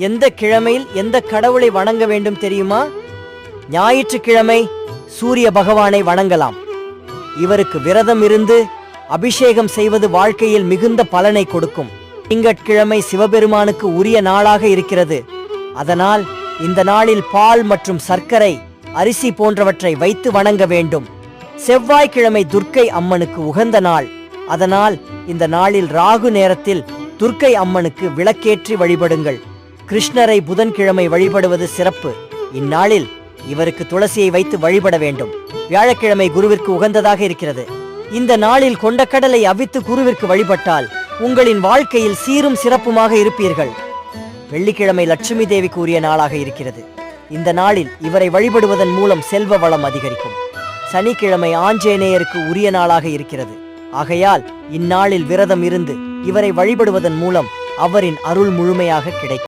எந்த கிழமையில் எந்த கடவுளை வணங்க வேண்டும் தெரியுமா? ஞாயிற்றுக்கிழமை சூரிய பகவானை வணங்கலாம். இவருக்கு விரதம் இருந்து அபிஷேகம் செய்வது வாழ்க்கையில் மிகுந்த பலனை கொடுக்கும். திங்கட்கிழமை சிவபெருமானுக்கு உரிய நாளாக இருக்கிறது. அதனால் இந்த நாளில் பால் மற்றும் சர்க்கரை, அரிசி போன்றவற்றை வைத்து வணங்க வேண்டும். செவ்வாய்க்கிழமை துர்க்கை அம்மனுக்கு உகந்த நாள். அதனால் இந்த நாளில் ராகு நேரத்தில் துர்க்கை அம்மனுக்கு விளக்கேற்றி வழிபடுங்கள். கிருஷ்ணரை புதன்கிழமை வழிபடுவது சிறப்பு. இந்நாளில் இவருக்கு துளசியை வைத்து வழிபட வேண்டும். வியாழக்கிழமை குருவிற்கு உகந்ததாக இருக்கிறது. இந்த நாளில் கொண்டக்கடலை அவித்து குருவிற்கு வழிபட்டால் உங்களின் வாழ்க்கையில் சீரும் சிறப்புமாக இருப்பீர்கள். வெள்ளிக்கிழமை லட்சுமி தேவிக்கு உரிய நாளாக இருக்கிறது. இந்த நாளில் இவரை வழிபடுவதன் மூலம் செல்வ வளம் அதிகரிக்கும். சனிக்கிழமை ஆஞ்சநேயருக்கு உரிய நாளாக இருக்கிறது. ஆகையால் இந்நாளில் விரதம் இருந்து இவரை வழிபடுவதன் மூலம் அவரின் அருள் முழுமையாக கிடைக்கும்.